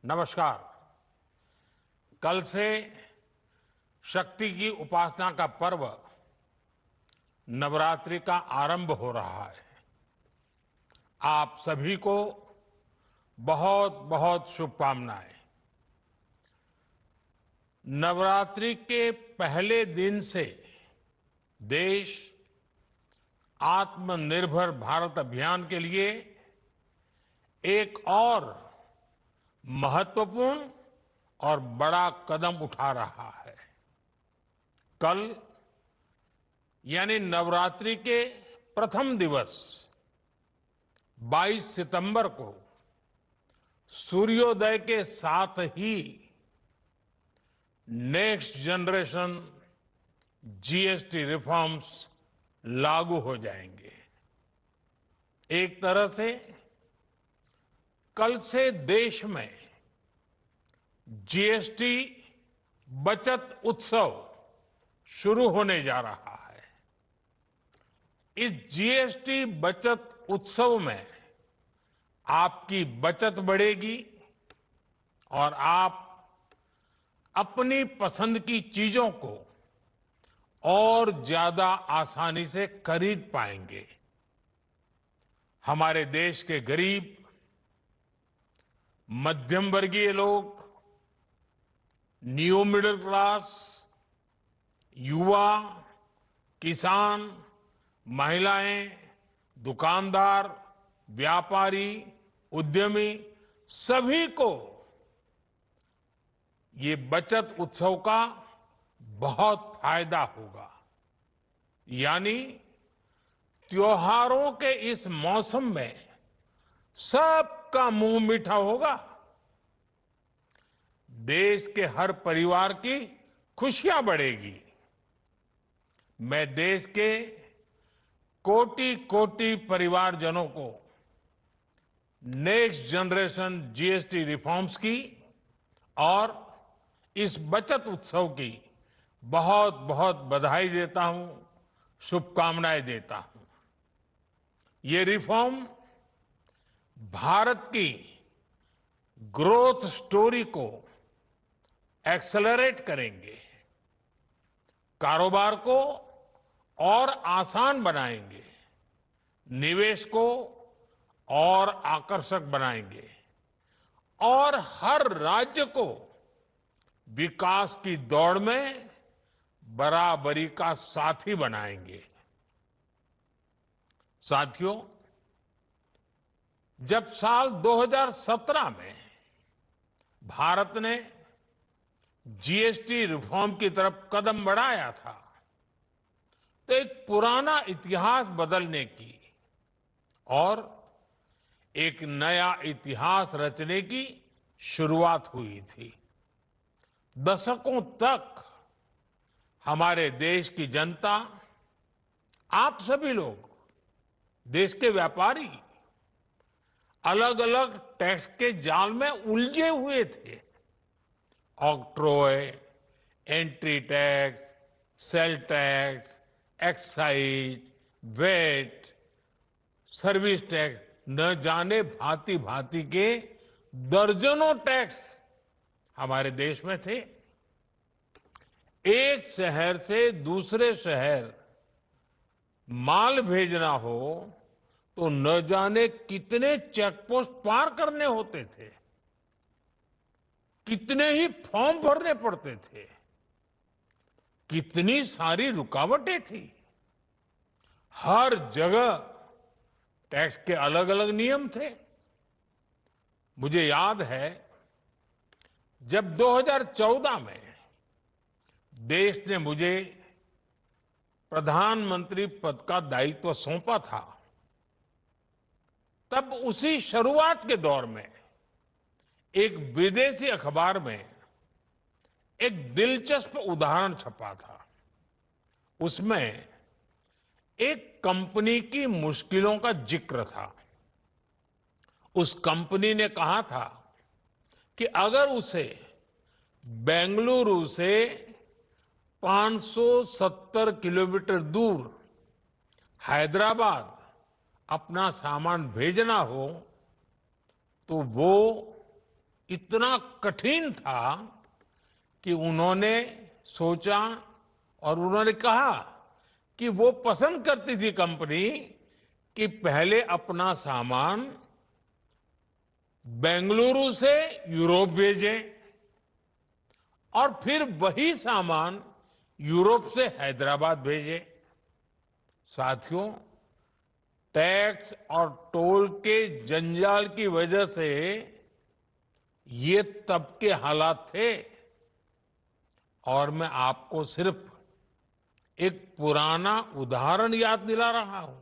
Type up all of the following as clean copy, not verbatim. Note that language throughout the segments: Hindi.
नमस्कार। कल से शक्ति की उपासना का पर्व नवरात्रि का आरंभ हो रहा है। आप सभी को बहुत बहुत शुभकामनाएं। नवरात्रि के पहले दिन से देश आत्मनिर्भर भारत अभियान के लिए एक और महत्वपूर्ण और बड़ा कदम उठा रहा है। कल यानी नवरात्रि के प्रथम दिवस 22 सितंबर को सूर्योदय के साथ ही नेक्स्ट जनरेशन जीएसटी रिफॉर्म्स लागू हो जाएंगे। एक तरह से कल से देश में जीएसटी बचत उत्सव शुरू होने जा रहा है। इस जीएसटी बचत उत्सव में आपकी बचत बढ़ेगी और आप अपनी पसंद की चीजों को और ज्यादा आसानी से खरीद पाएंगे। हमारे देश के गरीब, मध्यम वर्गीय लोग, न्यू मिडिल क्लास, युवा, किसान, महिलाएं, दुकानदार, व्यापारी, उद्यमी, सभी को ये बचत उत्सव का बहुत फायदा होगा। यानी त्योहारों के इस मौसम में सबका मुंह मीठा होगा। देश के हर परिवार की खुशियां बढ़ेगी। मैं देश के कोटि कोटि परिवारजनों को नेक्स्ट जनरेशन जीएसटी रिफॉर्म्स की और इस बचत उत्सव की बहुत बहुत बधाई देता हूं, शुभकामनाएं देता हूं। ये रिफॉर्म भारत की ग्रोथ स्टोरी को एक्सेलरेट करेंगे, कारोबार को और आसान बनाएंगे, निवेश को और आकर्षक बनाएंगे और हर राज्य को विकास की दौड़ में बराबरी का साथी बनाएंगे। साथियों, जब साल 2017 में भारत ने जीएसटी रिफॉर्म की तरफ कदम बढ़ाया था तो एक पुराना इतिहास बदलने की और एक नया इतिहास रचने की शुरुआत हुई थी। दशकों तक हमारे देश की जनता, आप सभी लोग, देश के व्यापारी अलग अलग टैक्स के जाल में उलझे हुए थे। Octroi, entry tax, sale tax, excise, VAT, service tax, न जाने भांति भांति के दर्जनों टैक्स हमारे देश में थे। एक शहर से दूसरे शहर माल भेजना हो तो न जाने कितने चेकपोस्ट पार करने होते थे, कितने ही फॉर्म भरने पड़ते थे, कितनी सारी रुकावटें थी। हर जगह टैक्स के अलग अलग नियम थे। मुझे याद है जब 2014 में देश ने मुझे प्रधानमंत्री पद का दायित्व सौंपा था, तब उसी शुरुआत के दौर में एक विदेशी अखबार में एक दिलचस्प उदाहरण छपा था। उसमें एक कंपनी की मुश्किलों का जिक्र था। उस कंपनी ने कहा था कि अगर उसे बेंगलुरु से 570 किलोमीटर दूर हैदराबाद अपना सामान भेजना हो तो वो इतना कठिन था कि उन्होंने सोचा और उन्होंने कहा कि वो पसंद करती थी कंपनी कि पहले अपना सामान बेंगलुरु से यूरोप भेजें और फिर वही सामान यूरोप से हैदराबाद भेजें। साथियों, टैक्स और टोल के जंजाल की वजह से ये तब के हालात थे। और मैं आपको सिर्फ एक पुराना उदाहरण याद दिला रहा हूं।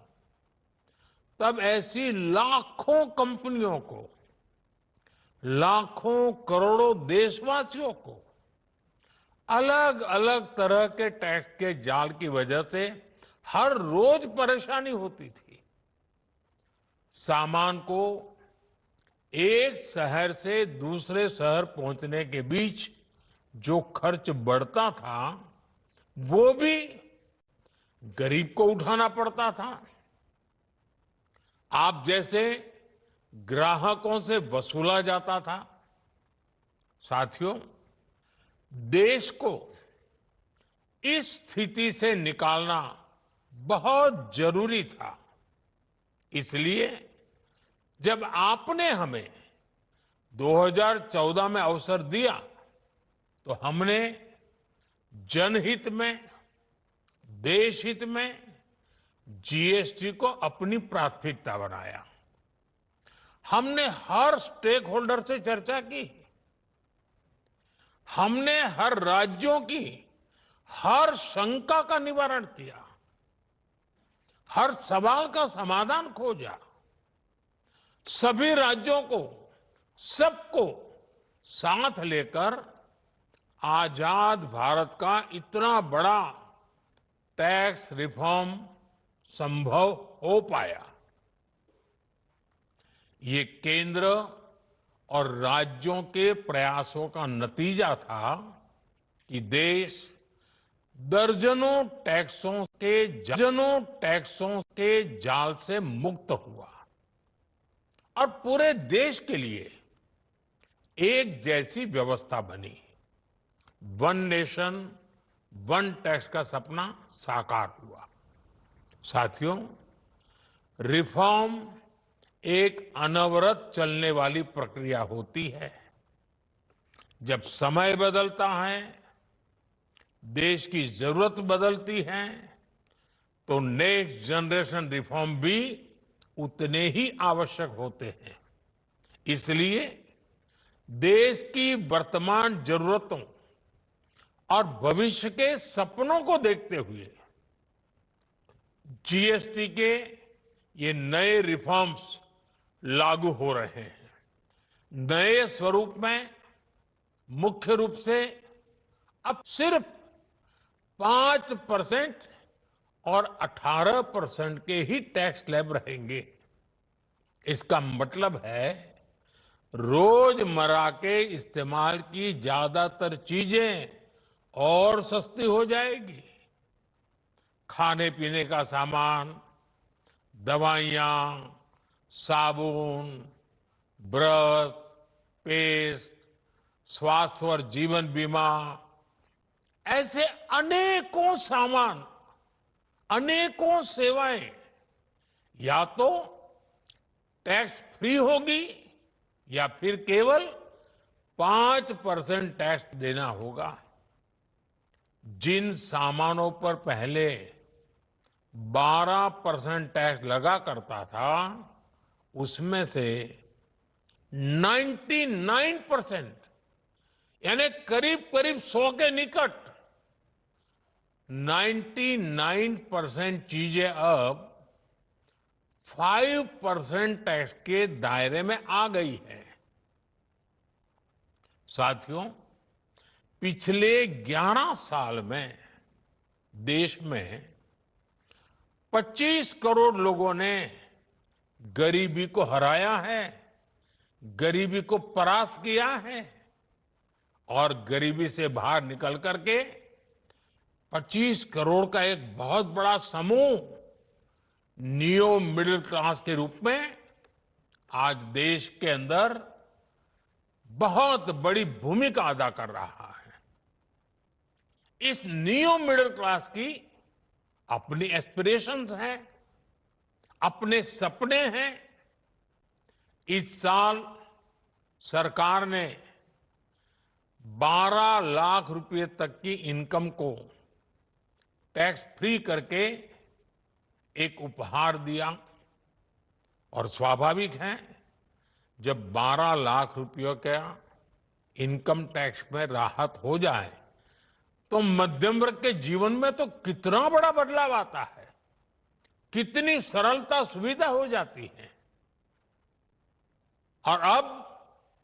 तब ऐसी लाखों कंपनियों को, लाखों करोड़ों देशवासियों को अलग अलग तरह के टैक्स के जाल की वजह से हर रोज परेशानी होती थी। सामान को एक शहर से दूसरे शहर पहुंचने के बीच जो खर्च बढ़ता था वो भी गरीब को उठाना पड़ता था। आप जैसे ग्राहकों से वसूला जाता था। साथियों, देश को इस स्थिति से निकालना बहुत जरूरी था। इसलिए जब आपने हमें 2014 में अवसर दिया तो हमने जनहित में, देश हित में जीएसटी को अपनी प्राथमिकता बनाया। हमने हर स्टेक होल्डर से चर्चा की। हमने हर राज्यों की हर शंका का निवारण किया, हर सवाल का समाधान खोजा। सभी राज्यों को, सबको साथ लेकर आजाद भारत का इतना बड़ा टैक्स रिफॉर्म संभव हो पाया। ये केंद्र और राज्यों के प्रयासों का नतीजा था कि देश दर्जनों टैक्सों के जाल से मुक्त हुआ और पूरे देश के लिए एक जैसी व्यवस्था बनी। वन नेशन वन टैक्स का सपना साकार हुआ। साथियों, रिफॉर्म एक अनवरत चलने वाली प्रक्रिया होती है। जब समय बदलता है, देश की जरूरत बदलती है, तो नेक्स्ट जनरेशन रिफॉर्म भी उतने ही आवश्यक होते हैं। इसलिए देश की वर्तमान जरूरतों और भविष्य के सपनों को देखते हुए जीएसटी के ये नए रिफॉर्म्स लागू हो रहे हैं। नए स्वरूप में मुख्य रूप से अब सिर्फ 5% और 18% के ही टैक्स स्लैब रहेंगे। इसका मतलब है रोजमर्रा के इस्तेमाल की ज्यादातर चीजें और सस्ती हो जाएगी। खाने पीने का सामान, दवाइयां, साबुन, ब्रश, पेस्ट, स्वास्थ्य और जीवन बीमा, ऐसे अनेकों सामान, अनेकों सेवाएं या तो टैक्स फ्री होगी या फिर केवल 5% टैक्स देना होगा। जिन सामानों पर पहले 12% टैक्स लगा करता था, उसमें से 99% यानी करीब करीब 100 के निकट 99% चीजें अब 5% टैक्स के दायरे में आ गई है। साथियों, पिछले 11 साल में देश में 25 करोड़ लोगों ने गरीबी को हराया है, गरीबी को परास्त किया है और गरीबी से बाहर निकल करके 25 करोड़ का एक बहुत बड़ा समूह नियो मिडिल क्लास के रूप में आज देश के अंदर बहुत बड़ी भूमिका अदा कर रहा है। इस न्यू मिडिल क्लास की अपनी एस्पिरेशंस हैं, अपने सपने हैं। इस साल सरकार ने 12 लाख रुपए तक की इनकम को टैक्स फ्री करके एक उपहार दिया। और स्वाभाविक है, जब 12 लाख रुपयों का इनकम टैक्स में राहत हो जाए तो मध्यम वर्ग के जीवन में तो कितना बड़ा बदलाव आता है, कितनी सरलता सुविधा हो जाती है। और अब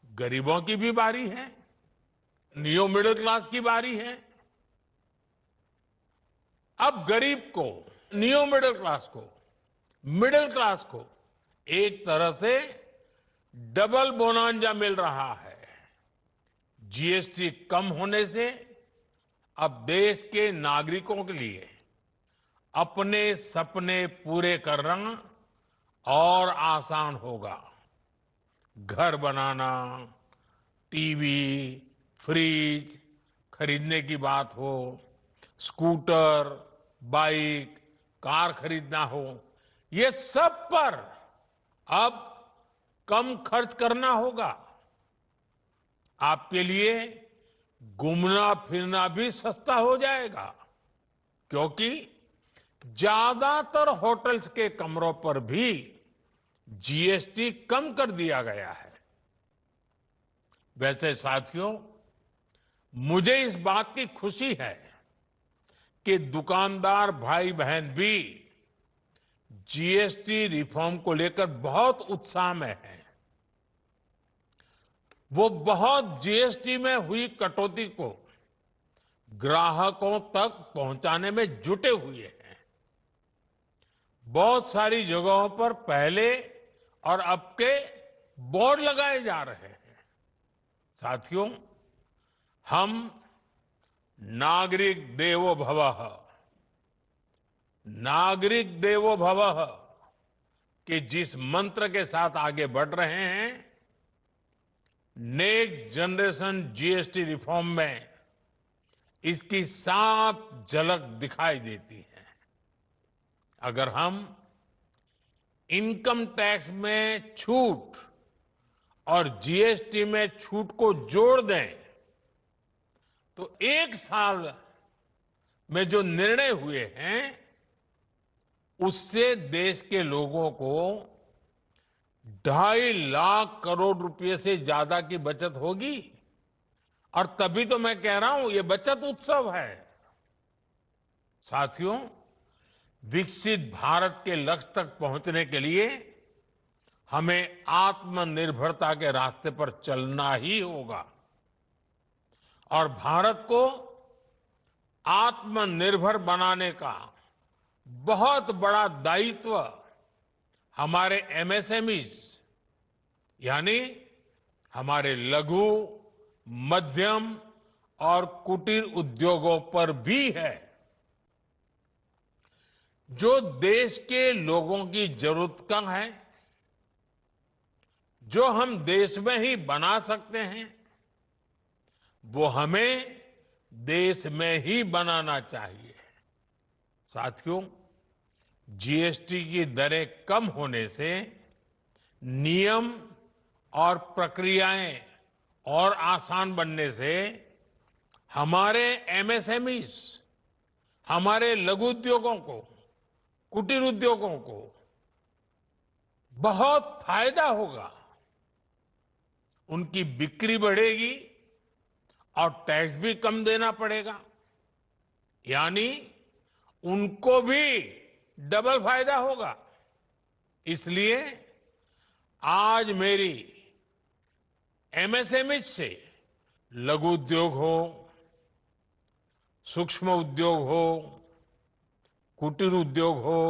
गरीबों की भी बारी है, न्यू मिडिल क्लास की बारी है। अब गरीब को, न्यू मिडिल क्लास को एक तरह से डबल बोनांजा मिल रहा है। जीएसटी कम होने से अब देश के नागरिकों के लिए अपने सपने पूरे करना और आसान होगा। घर बनाना, टीवी, फ्रिज खरीदने की बात हो, स्कूटर, बाइक, कार खरीदना हो, ये सब पर अब कम खर्च करना होगा। आपके लिए घूमना फिरना भी सस्ता हो जाएगा, क्योंकि ज्यादातर होटल्स के कमरों पर भी जीएसटी कम कर दिया गया है। वैसे साथियों, मुझे इस बात की खुशी है कि दुकानदार भाई बहन भी जीएसटी रिफॉर्म को लेकर बहुत उत्साह में हैं। वो बहुत जीएसटी में हुई कटौती को ग्राहकों तक पहुंचाने में जुटे हुए हैं। बहुत सारी जगहों पर पहले और अब के बोर्ड लगाए जा रहे हैं। साथियों, हम नागरिक देवो भवः, नागरिक देवो भवः के जिस मंत्र के साथ आगे बढ़ रहे हैं, नेक्स्ट जनरेशन जीएसटी रिफॉर्म में इसकी साफ झलक दिखाई देती है। अगर हम इनकम टैक्स में छूट और जीएसटी में छूट को जोड़ दें तो एक साल में जो निर्णय हुए हैं उससे देश के लोगों को 2.5 लाख करोड़ रुपए से ज्यादा की बचत होगी। और तभी तो मैं कह रहा हूं, ये बचत उत्सव है। साथियों, विकसित भारत के लक्ष्य तक पहुंचने के लिए हमें आत्मनिर्भरता के रास्ते पर चलना ही होगा। और भारत को आत्मनिर्भर बनाने का बहुत बड़ा दायित्व हमारे एमएसएमईज यानी हमारे लघु, मध्यम और कुटीर उद्योगों पर भी है, जो देश के लोगों की जरूरत का है, जो हम देश में ही बना सकते हैं, वो हमें देश में ही बनाना चाहिए। साथियों, जीएसटी की दरें कम होने से नियम और प्रक्रियाएं और आसान बनने से हमारे एमएसएमईज, हमारे लघु उद्योगों को, कुटीर उद्योगों को बहुत फायदा होगा। उनकी बिक्री बढ़ेगी और टैक्स भी कम देना पड़ेगा, यानी उनको भी डबल फायदा होगा। इसलिए आज मेरी एमएसएमई से लघु उद्योग हो, सूक्ष्म उद्योग हो, कुटीर उद्योग हो,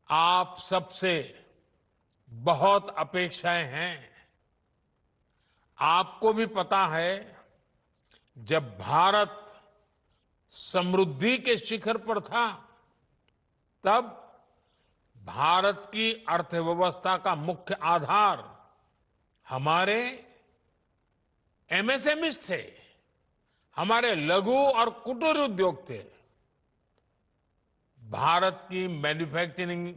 आप सबसे बहुत अपेक्षाएं हैं। आपको भी पता है, जब भारत समृद्धि के शिखर पर था, तब भारत की अर्थव्यवस्था का मुख्य आधार हमारे एमएसएमईज थे, हमारे लघु और कुटीर उद्योग थे। भारत की मैन्युफैक्चरिंग,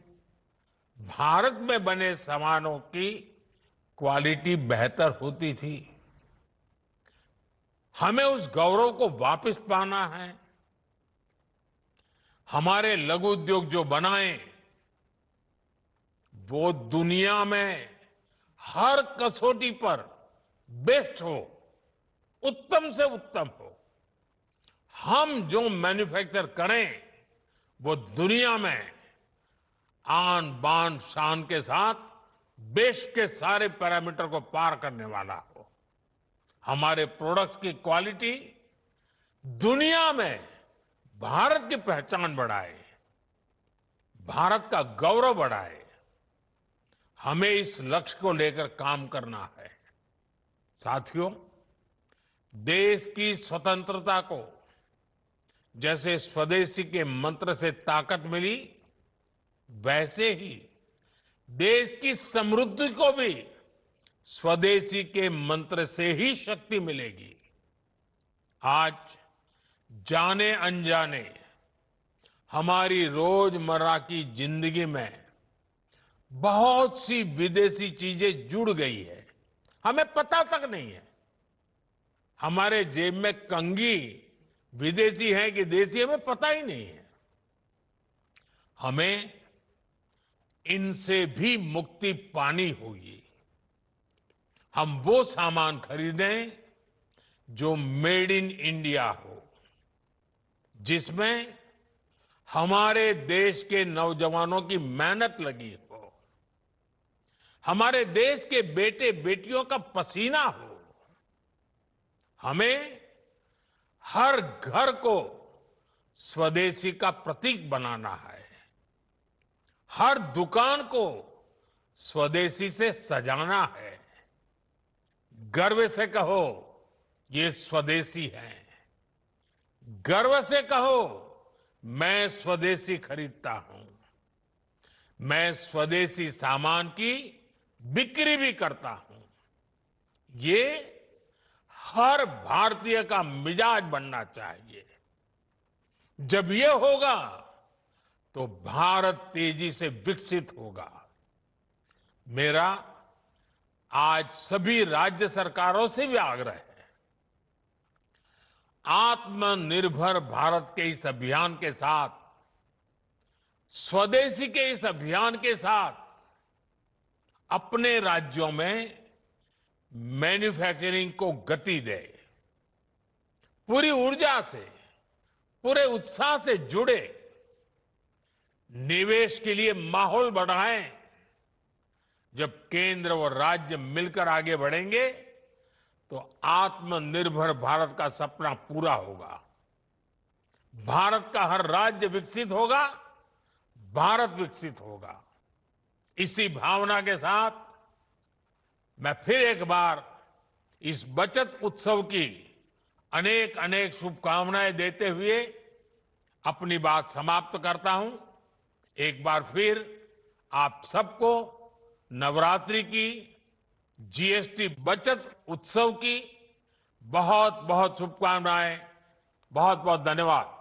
भारत में बने सामानों की क्वालिटी बेहतर होती थी। हमें उस गौरव को वापस पाना है। हमारे लघु उद्योग जो बनाए वो दुनिया में हर कसौटी पर बेस्ट हो, उत्तम से उत्तम हो। हम जो मैन्युफैक्चर करें वो दुनिया में आन बान शान के साथ देश के सारे पैरामीटर को पार करने वाला हो। हमारे प्रोडक्ट्स की क्वालिटी दुनिया में भारत की पहचान बढ़ाए, भारत का गौरव बढ़ाए। हमें इस लक्ष्य को लेकर काम करना है। साथियों, देश की स्वतंत्रता को जैसे स्वदेशी के मंत्र से ताकत मिली, वैसे ही देश की समृद्धि को भी स्वदेशी के मंत्र से ही शक्ति मिलेगी। आज जाने अनजाने हमारी रोजमर्रा की जिंदगी में बहुत सी विदेशी चीजें जुड़ गई है, हमें पता तक नहीं है। हमारे जेब में कंघी विदेशी है कि देसी, हमें पता ही नहीं है। हमें इनसे भी मुक्ति पानी होगी। हम वो सामान खरीदें जो मेड इन इंडिया हो, जिसमें हमारे देश के नौजवानों की मेहनत लगी हो, हमारे देश के बेटे बेटियों का पसीना हो। हमें हर घर को स्वदेशी का प्रतीक बनाना है, हर दुकान को स्वदेशी से सजाना है। गर्व से कहो ये स्वदेशी है, गर्व से कहो मैं स्वदेशी खरीदता हूं, मैं स्वदेशी सामान की बिक्री भी करता हूं। ये हर भारतीय का मिजाज बनना चाहिए। जब ये होगा तो भारत तेजी से विकसित होगा। मेरा आज सभी राज्य सरकारों से भी आग्रह है, आत्मनिर्भर भारत के इस अभियान के साथ, स्वदेशी के इस अभियान के साथ अपने राज्यों में मैन्युफैक्चरिंग को गति दे। पूरी ऊर्जा से, पूरे उत्साह से जुड़े, निवेश के लिए माहौल बढ़ाएं। जब केंद्र और राज्य मिलकर आगे बढ़ेंगे तो आत्मनिर्भर भारत का सपना पूरा होगा। भारत का हर राज्य विकसित होगा, भारत विकसित होगा। इसी भावना के साथ मैं फिर एक बार इस बचत उत्सव की अनेक अनेक शुभकामनाएं देते हुए अपनी बात समाप्त करता हूं। एक बार फिर आप सबको नवरात्रि की, जीएसटी बचत उत्सव की बहुत बहुत शुभकामनाएं। बहुत बहुत धन्यवाद।